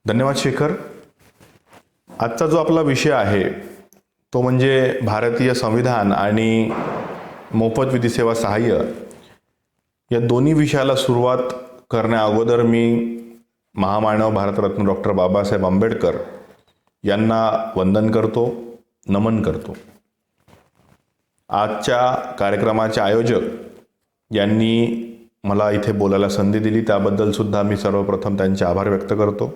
धन्यवाद शेखर. आजचा जो आपला विषय आहे तो म्हणजे भारतीय संविधान आणि मोफत विधी सेवा सहाय्य या दोन्ही विषयाला सुरुवात करण्या अगोदर मी महामानव भारतरत्न डॉक्टर बाबासाहेब आंबेडकर यांना वंदन करतो, नमन करतो. आजच्या कार्यक्रमाचे आयोजक यांनी मला इथे बोलायला संधी दिली त्याबद्दल सुद्धा मी सर्वप्रथम त्यांचे आभार व्यक्त करतो.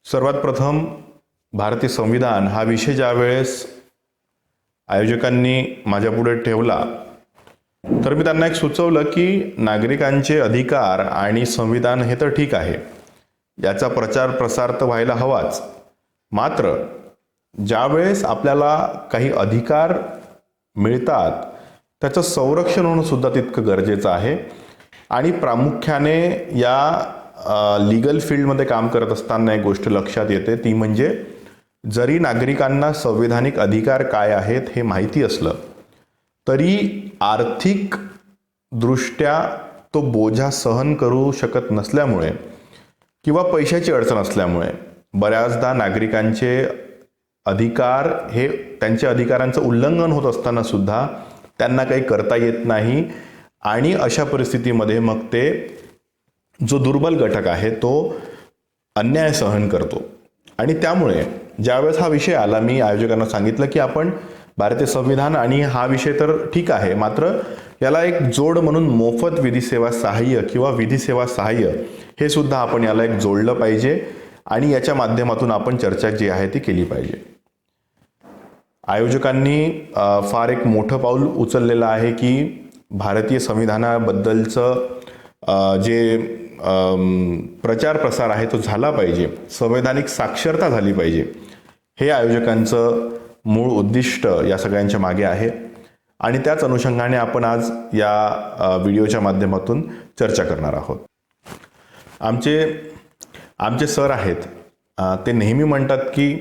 सर्वात प्रथम भारतीय संविधान हा विषय ज्यावेळेस आयोजकांनी माझ्यापुढे ठेवला तर मी त्यांना एक सुचवलं की नागरिकांचे अधिकार आणि संविधान हे तर ठीक आहे, याचा प्रचार प्रसार तर व्हायला हवाच, मात्र ज्यावेळेस आपल्याला काही अधिकार मिळतात त्याचं संरक्षण होणं सुद्धा तितकं गरजेचं आहे. आणि प्रामुख्याने या लीगल फील्डमध्ये काम करत असताना एक गोष्ट लक्षात येते, ती म्हणजे जरी नागरिकांना संविधानिक अधिकार काय आहेत हे माहिती असलं तरी आर्थिक दृष्ट्या तो बोजा सहन करू शकत नसल्यामुळे किंवा पैशाची अडचण असल्यामुळे बऱ्याचदा नागरिकांचे अधिकार हे त्यांच्या अधिकारांचं उल्लंघन होत असताना सुद्धा त्यांना काही करता येत नाही. आणि अशा परिस्थितीमध्ये मग ते जो दुर्बल घटक आहे तो अन्याय सहन करतो. आणि त्यामुळे ज्यावेळेस हा विषय आला मी आयोजकांना सांगितलं की आपण भारतीय संविधान आणि हा विषय तर ठीक आहे, मात्र याला एक जोड म्हणून मोफत विधी सेवा सहाय्य किंवा विधी सेवा सहाय्य हे सुद्धा आपण याला एक जोडलं पाहिजे आणि याच्या माध्यमातून आपण चर्चा जी आहे ती केली पाहिजे. आयोजकांनी फार एक मोठं पाऊल उचललेलं आहे की भारतीय संविधानाबद्दलचं जे प्रचार प्रसार आहे तो झाला पाहिजे, संवैधानिक साक्षरता झाली पाहिजे, हे आयोजकांचं मूळ उद्दिष्ट या सगळ्यांच्या मागे आहे. आणि त्याच अनुषंगाने आपण आज या व्हिडिओच्या माध्यमातून चर्चा करणार आहोत. आमचे सर आहेत ते नेहमी म्हणतात की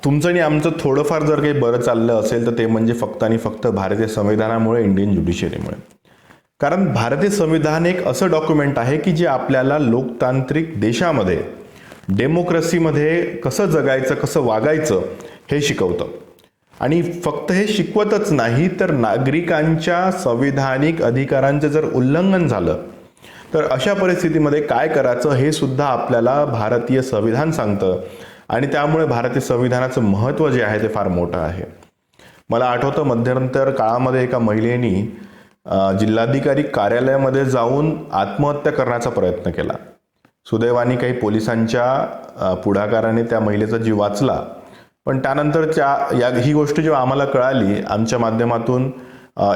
तुमचं आणि आमचं थोडंफार जर काही बरं चाललं असेल तर ते म्हणजे फक्त आणि फक्त भारतीय संविधानामुळे, इंडियन ज्युडिशरीमुळे. कारण भारतीय संविधान एक असं डॉक्युमेंट आहे की जे आपल्याला लोकतांत्रिक देशामध्ये, डेमोक्रेसीमध्ये कसं जगायचं, कसं वागायचं हे शिकवतं. आणि फक्त हे शिकवतच नाही तर नागरिकांच्या संविधानिक अधिकारांचं जर उल्लंघन झालं तर अशा परिस्थितीमध्ये काय करायचं हे सुद्धा आपल्याला भारतीय संविधान सांगतं. आणि त्यामुळे भारतीय संविधानाचं महत्त्व जे आहे ते फार मोठं आहे. मला आठवतं मध्यंतर काळामध्ये एका महिलेनी जिल्हाधिकारी कार्यालयामध्ये जाऊन आत्महत्या करण्याचा प्रयत्न केला. सुदैवाने काही पोलिसांच्या पुढाकाराने त्या महिलेचा जीव वाचला. पण त्यानंतर ही गोष्ट जेव्हा आम्हाला कळाली, आमच्या माध्यमातून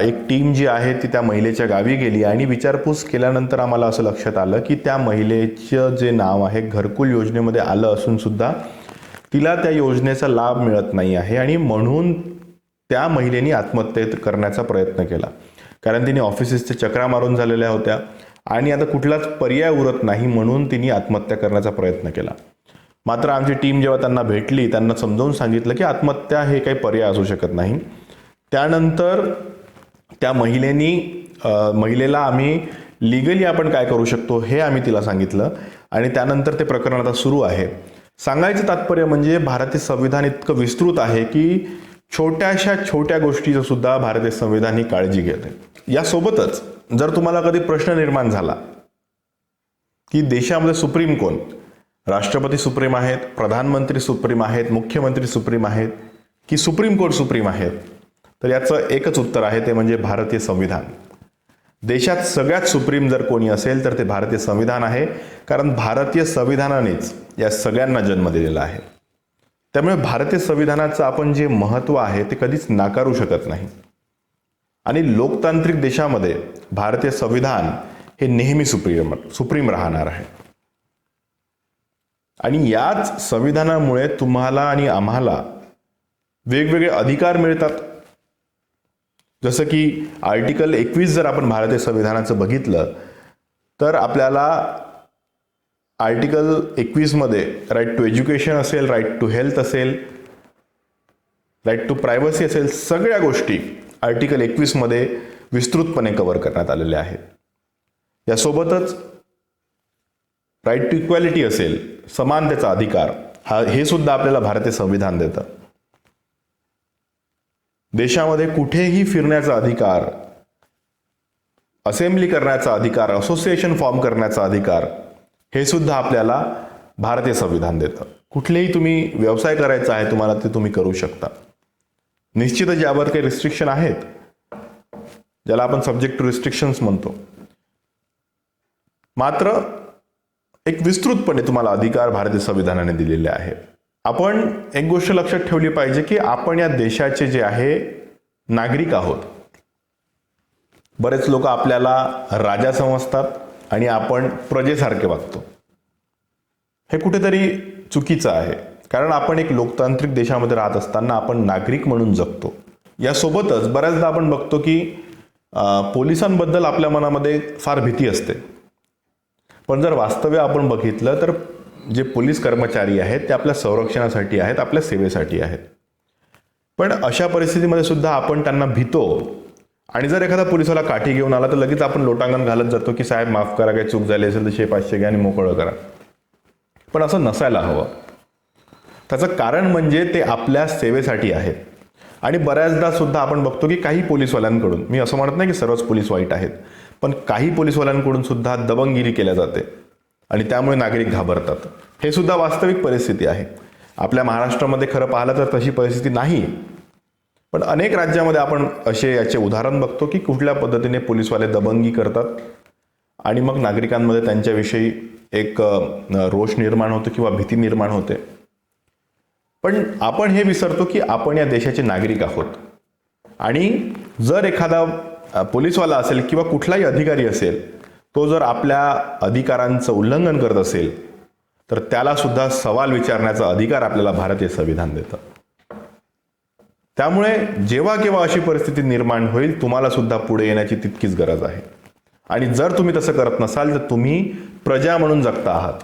एक टीम जी आहे ती त्या महिलेच्या गावी गेली आणि विचारपूस केल्यानंतर आम्हाला असं लक्षात आलं की त्या महिलेचं जे नाव आहे घरकुल योजनेमध्ये आलं असून सुद्धा तिला त्या योजनेचा लाभ मिळत नाही आहे. आणि म्हणून त्या महिलेने आत्महत्या करण्याचा प्रयत्न केला, कारण तिने ऑफिसेसच्या चक्रा मारून झालेल्या होत्या आणि आता कुठलाच पर्याय उरत नाही म्हणून तिने आत्महत्या करण्याचा प्रयत्न केला. मात्र आमची टीम जेव्हा त्यांना भेटली त्यांना समजावून सांगितलं की आत्महत्या हे काही पर्याय असू शकत नाही. त्यानंतर त्या महिलेला आम्ही लिगली आपण काय करू शकतो हे आम्ही तिला सांगितलं आणि त्यानंतर ते प्रकरण आता सुरू आहे. सांगायचं तात्पर्य म्हणजे भारतीय संविधान इतकं विस्तृत आहे की छोट्या गोष्टीचं सुद्धा भारतीय संविधान ही काळजी घेते. यासोबतच जर तुम्हाला कधी प्रश्न निर्माण झाला की देशामध्ये सुप्रीम कोण, राष्ट्रपती सुप्रीम आहेत, प्रधानमंत्री सुप्रीम आहेत, मुख्यमंत्री सुप्रीम आहेत की सुप्रीम कोर्ट सुप्रीम आहेत, तर याचं एकच उत्तर आहे, ते म्हणजे भारतीय संविधान. देशात सगळ्यात सुप्रीम जर कोणी असेल तर ते भारतीय संविधान आहे, कारण भारतीय संविधानानेच या सगळ्यांना जन्म दिलेला आहे. त्यामुळे भारतीय संविधानाचं आपण जे महत्त्व आहे ते कधीच नाकारू शकत नाही. आणि लोकतांत्रिक देशामध्ये भारतीय संविधान हे नेहमी सुप्रीम राहणार आहे. आणि याच संविधानामुळे तुम्हाला आणि आम्हाला वेगवेगळे अधिकार मिळतात. जसं की आर्टिकल 21 जर आपण भारतीय संविधानाचं बघितलं तर आपल्याला आर्टिकल 21 मध्ये राईट टू एज्युकेशन असेल, राईट टू हेल्थ असेल, राईट टू प्रायव्हसी असेल, सगळ्या गोष्टी आर्टिकल 21 मध्ये विस्तृतपणे कव्हर करण्यात आलेल्या आहेत. यासोबतच राईट टू इक्वॅलिटी असेल, समानतेचा अधिकार, हे सुद्धा आपल्याला भारतीय संविधान देतं. देशामध्ये कुठेही फिरण्याचा अधिकार, असेंब्ली करण्याचा अधिकार, असोसिएशन फॉर्म करण्याचा अधिकार, हे सुद्धा आपल्याला भारतीय संविधान देतं. कुठलेही तुम्ही व्यवसाय करायचा आहे तुम्हाला ते तुम्ही करू शकता. निश्चितच यावर काही रिस्ट्रिक्शन आहेत, ज्याला आपण सब्जेक्ट टू रिस्ट्रिक्शन्स म्हणतो. मात्र एक विस्तृतपणे तुम्हाला अधिकार भारतीय संविधानाने दिलेले आहेत. आपण एक गोष्ट लक्षात ठेवली पाहिजे की आपण या देशाचे जे आहे नागरिक आहोत. बरेच लोक आपल्याला राजा समजतात आणि आपण प्रजेसारखे वागतो. हे कुठेतरी चुकीचं आहे, कारण आपण एक लोकतांत्रिक देशामध्ये राहत असताना आपण नागरिक म्हणून जगतो. यासोबतच बऱ्याचदा आपण बघतो की पोलिसांबद्दल आपल्या मनामध्ये फार भीती असते. पण जर वास्तव्य आपण बघितलं तर जे पोलीस कर्मचारी आहेत ते आपल्या संरक्षणासाठी आहेत, आपल्या सेवेसाठी आहेत. पण अशा परिस्थितीमध्ये सुद्धा आपण त्यांना भीतो आणि जर एखादा पोलिसाला काठी घेऊन आला तर लगेच आपण लोटांगण घालत जातो की साहेब माफ करा, काही चूक झाली असेल तर 500 घ्या आणि मोकळं करा. पण असं नसायला हवं. त्याचं कारण म्हणजे ते आपल्या सेवेसाठी आहेत. आणि बऱ्याचदा सुद्धा आपण बघतो की काही पोलीसवाल्यांकडून, मी असं म्हणत नाही की सर्वच पोलीस वाईट आहेत, पण काही पोलीसवाल्यांकडून सुद्धा दबंगगिरी केल्या जाते आणि त्यामुळे नागरिक घाबरतात. हे सुद्धा वास्तविक परिस्थिती आहे. आपल्या महाराष्ट्रामध्ये खरं पाहिलं तर तशी परिस्थिती नाही, पण अनेक राज्यामध्ये आपण असे याचे उदाहरण बघतो की कुठल्या पद्धतीने पोलीसवाले दबंगी करतात आणि मग नागरिकांमध्ये त्यांच्याविषयी एक रोष निर्माण होतो किंवा भीती निर्माण होते. पण आपण हे विसरतो की आपण या देशाचे नागरिक आहोत आणि जर एखादा पोलीसवाला असेल किंवा कुठलाही अधिकारी असेल, तो जर आपल्या अधिकारांचं उल्लंघन करत असेल तर त्याला सुद्धा सवाल विचारण्याचा अधिकार आपल्याला भारतीय संविधान देतं. त्यामुळे जेव्हा केव्हा अशी परिस्थिती निर्माण होईल तुम्हाला सुद्धा पुढे येण्याची तितकीच गरज आहे. आणि जर तुम्ही तसं करत नसाल तर तुम्ही प्रजा म्हणून जगता आहात.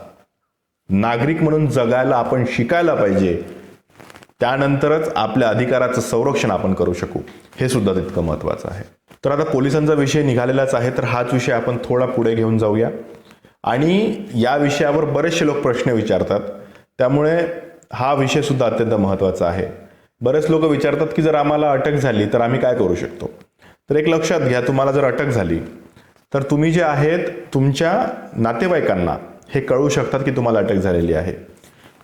नागरिक म्हणून जगायला आपण शिकायला पाहिजे. त्यानंतरच आपल्या अधिकाराचं संरक्षण आपण करू शकू. हे सुद्धा तितकं महत्त्वाचं आहे. तर आता पोलिसांचा विषय निघालेलाच आहे, तर हाच विषय आपण थोडा पुढे घेऊन जाऊया. आणि या विषयावर बरेचसे लोक प्रश्न विचारतात, त्यामुळे हा विषय सुद्धा अत्यंत महत्त्वाचा आहे. बरेच लोक विचारतात की जर आम्हाला अटक झाली तर आम्ही काय करू शकतो. तर एक लक्षात घ्या, तुम्हाला जर अटक झाली तर तुम्ही जे आहेत तुमच्या नातेवाईकांना हे कळवू शकतात की तुम्हाला अटक झालेली आहे.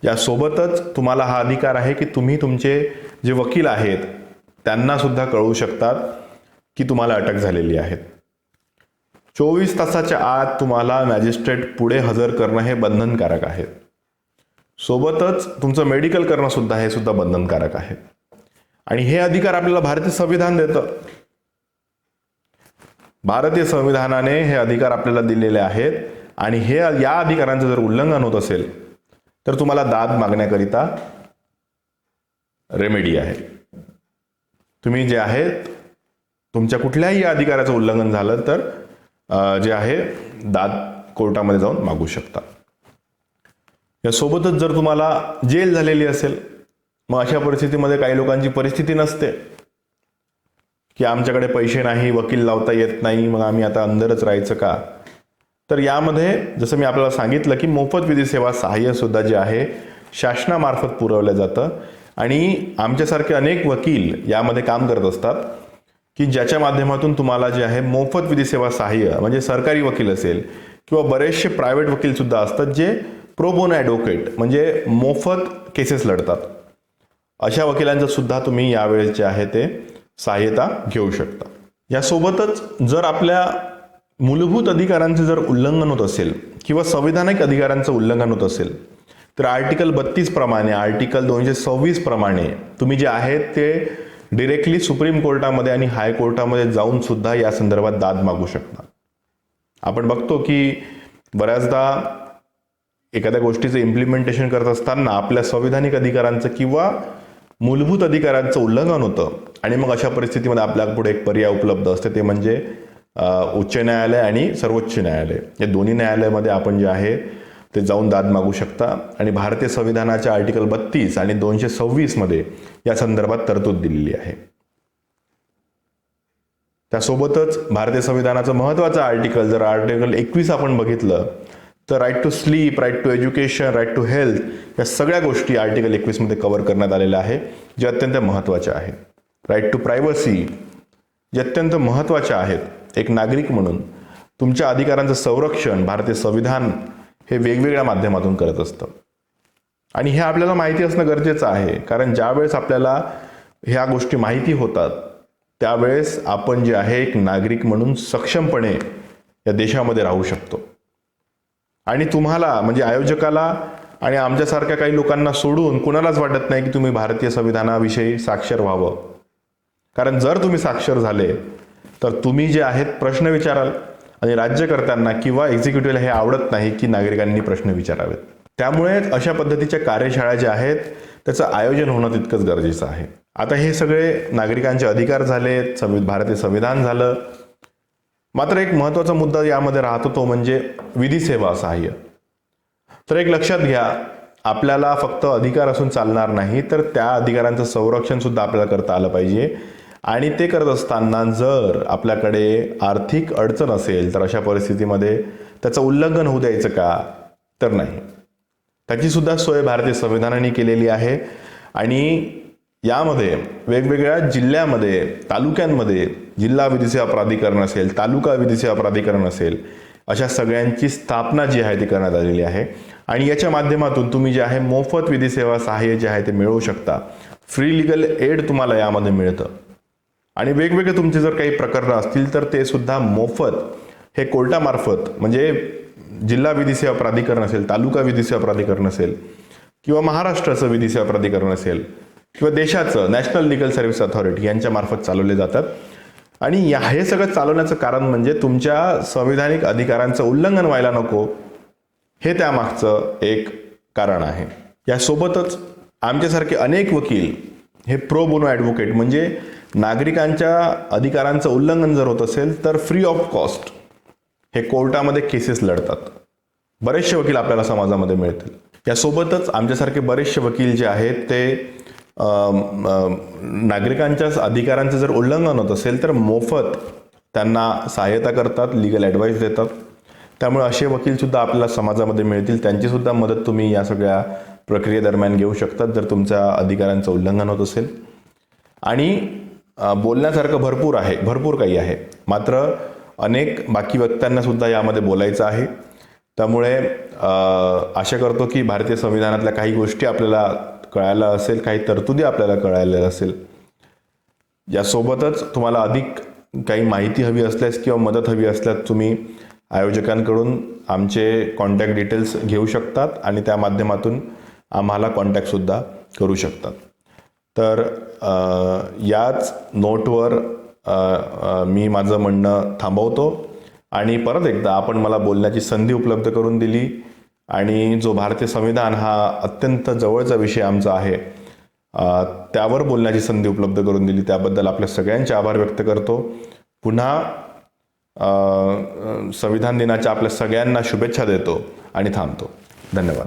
यासोबतच तुम्हाला हा अधिकार आहे की तुम्ही तुमचे जे वकील आहेत त्यांना सुद्धा कळवू शकतात की तुम्हाला अटक झालेली आहे. 24 तासाच्या आत तुम्हाला मॅजिस्ट्रेट पुढे हजर करणं हे बंधनकारक आहे. सोबतच तुमचं मेडिकल करणं सुद्धा हे सुद्धा बंधनकारक आहे. आणि हे अधिकार आपल्याला भारतीय संविधान देतं. भारतीय संविधानाने हे अधिकार आपल्याला दिलेले आहेत आणि हे या अधिकारांचं जर उल्लंघन होत असेल तर तुम्हाला दाद मागण्याकरिता रेमेडी आहे. तुम्ही जे आहेत तुमच्या कुठल्याही अधिकाराचं उल्लंघन झालं तर जे आहे दाद कोर्टामध्ये जाऊन मागू शकता. यासोबतच जर तुम्हाला जेल झालेली असेल, मग अशा परिस्थितीमध्ये काही लोकांची परिस्थिती नसते की आमच्याकडे पैसे नाही, वकील लावता येत नाही, मग आम्ही आता अंदरच राहायचं का. तर यामध्ये जसं मी आपल्याला सांगितलं की मोफत विधी सेवा सहाय्य सुद्धा जे आहे शासनामार्फत पुरवलं जातं. आणि आमच्यासारखे अनेक वकील यामध्ये काम करत असतात की ज्याच्या माध्यमातून तुम्हाला जे आहे मोफत विधी सेवा सहाय्य, म्हणजे सरकारी वकील असेल किंवा बरेचसे प्रायव्हेट वकील सुद्धा असतात जे प्रो बोनो ॲडव्होकेट म्हणजे मोफत केसेस लढतात. अशा वकिलांचं सुद्धा तुम्ही यावेळेस जे आहे ते सहाय्यता घेऊ शकता. यासोबतच जर आपल्या मूलभूत अधिकारांचे जर उल्लंघन होत असेल किंवा संविधानिक अधिकारांचं उल्लंघन होत असेल तर आर्टिकल 32 प्रमाणे, आर्टिकल 226 प्रमाणे तुम्ही जे आहेत ते डिरेक्टली सुप्रीम कोर्टामध्ये आणि हायकोर्टामध्ये जाऊन सुद्धा या संदर्भात दाद मागू शकता. आपण बघतो की बऱ्याचदा एखाद्या गोष्टीचं इम्प्लिमेंटेशन करत असताना आपल्या संविधानिक अधिकारांचं किंवा मूलभूत अधिकारांचं उल्लंघन होतं आणि मग अशा परिस्थितीमध्ये आपल्यापुढे एक पर्याय उपलब्ध असते, ते म्हणजे उच्च न्यायालय आणि सर्वोच्च न्यायालय. या दोन्ही न्यायालयामध्ये आपण जे आहे ते जाऊन दाद मागू शकता. आणि भारतीय संविधानाच्या आर्टिकल 32 आणि 226 मध्ये या संदर्भात तरतूद दिलेली आहे. त्यासोबतच भारतीय संविधानाचं महत्त्वाचं आर्टिकल, जर आर्टिकल 21 आपण बघितलं तर right to sleep, right to education, right to health या सगळ्या गोष्टी आर्टिकल 21 मध्ये कव्हर करण्यात आलेल्या आहे, जे अत्यंत महत्त्वाच्या आहेत. राईट टू प्रायव्हसी, जे अत्यंत महत्त्वाच्या आहेत. एक नागरिक म्हणून तुमच्या अधिकारांचं संरक्षण भारतीय संविधान हे वेगवेगळ्या माध्यमातून करत असतं. आणि हे आपल्याला माहिती असणं गरजेचं आहे, कारण ज्यावेळेस आपल्याला ह्या गोष्टी माहिती होतात त्यावेळेस आपण जे आहे एक नागरिक म्हणून सक्षमपणे या देशामध्ये राहू शकतो. आणि तुम्हाला म्हणजे आयोजकाला आणि आमच्यासारख्या काही लोकांना सोडून कुणालाच वाटत नाही की तुम्ही भारतीय संविधानाविषयी साक्षर व्हावं. कारण जर तुम्ही साक्षर झाले तर तुम्ही जे आहेत प्रश्न विचाराल, आणि राज्यकर्त्यांना किंवा एक्झिक्युटिव्हला हे आवडत नाही की नागरिकांनी प्रश्न विचारावेत. त्यामुळे अशा पद्धतीच्या कार्यशाळा ज्या आहेत त्याचं आयोजन होणं तितकंच गरजेचं आहे. आता हे सगळे नागरिकांचे अधिकार झाले, भारतीय संविधान झालं. मात्र एक महत्त्वाचा मुद्दा यामध्ये राहतो तो म्हणजे विधी सेवा सहाय्य. तर एक लक्षात घ्या, आपल्याला फक्त अधिकार असून चालणार नाही, तर त्या अधिकारांचं संरक्षण सुद्धा आपल्याला करता आलं पाहिजे. आणि ते करत असताना जर आपल्याकडे आर्थिक अडचण असेल तर अशा परिस्थितीमध्ये त्याचं उल्लंघन होऊ द्यायचं का? तर नाही. त्याची सुद्धा सोय भारतीय संविधानाने केलेली आहे. आणि यामध्ये वेगवेगळ्या जिल्ह्यामध्ये, तालुक्यांमध्ये जिल्हा विधी सेवा प्राधिकरण असेल, तालुका विधी सेवा प्राधिकरण असेल, अशा सगळ्यांची स्थापना जी आहे ती करण्यात आलेली आहे. आणि याच्या माध्यमातून तुम्ही जे आहे मोफत विधी सेवा सहाय्य जे आहे ते मिळवू शकता. फ्री लिगल एड तुम्हाला यामध्ये मिळतं. आणि वेगवेगळे तुमचे जर काही प्रकरणं असतील तर ते सुद्धा मोफत हे कोर्टामार्फत, म्हणजे जिल्हा विधी सेवा प्राधिकरण असेल, तालुका विधी सेवा प्राधिकरण असेल, किंवा महाराष्ट्राचं विधी सेवा प्राधिकरण असेल, किंवा देशाचं नॅशनल लीगल सर्व्हिस अथॉरिटी यांच्या मार्फत चालवले जातात. आणि हे सगळं चालवण्याचं कारण म्हणजे तुमच्या संविधानिक अधिकारांचं उल्लंघन व्हायला नको, हे त्यामागचं एक कारण आहे. यासोबतच आमच्यासारखे अनेक वकील हे प्रो बोनो ॲडव्होकेट, म्हणजे नागरिकांच्या अधिकारांचं उल्लंघन जर होत असेल तर फ्री ऑफ कॉस्ट हे कोर्टामध्ये केसेस लढतात. बरेचसे वकील आपल्याला समाजामध्ये मिळतील. यासोबतच आमच्यासारखे बरेचसे वकील जे आहेत ते नागरिकांच्या अधिकारांचं जर उल्लंघन होत असेल तर मोफत त्यांना सहाय्यता करतात, लिगल ॲडवाईस देतात. त्यामुळे असे वकीलसुद्धा आपल्याला समाजामध्ये मिळतील. त्यांचीसुद्धा मदत तुम्ही या सगळ्या प्रक्रियेदरम्यान घेऊ शकतात जर तुमच्या अधिकारांचं उल्लंघन होत असेल. आणि बोलण्यासारखं भरपूर काही आहे, मात्र अनेक बाकी वक्त्यांना सुद्धा यामध्ये बोलायचं आहे. त्यामुळे आशा करतो की भारतीय संविधानातल्या काही गोष्टी आपल्याला कळायला असेल, काही तरतुदी आपल्याला कळायला असेल. यासोबतच तुम्हाला अधिक काही माहिती हवी असल्यास किंवा मदत हवी असल्यास तुम्ही आयोजकांकडून आमचे कॉन्टॅक्ट डिटेल्स घेऊ शकतात आणि त्या माध्यमातून आम्हाला कॉन्टॅक्टसुद्धा करू शकतात. तर याच नोटवर मी माझं म्हणणं थांबवतो. आणि परत एकदा आपण मला बोलण्याची संधी उपलब्ध करून दिली, आणि जो भारतीय संविधान हा अत्यंत जवळचा विषय आमचा आहे त्यावर बोलण्याची संधी उपलब्ध करून दिली त्याबद्दल आपल्या सगळ्यांचे आभार व्यक्त करतो. पुन्हा संविधान दिनाच्या आपल्या सगळ्यांना शुभेच्छा देतो आणि थांबतो. धन्यवाद.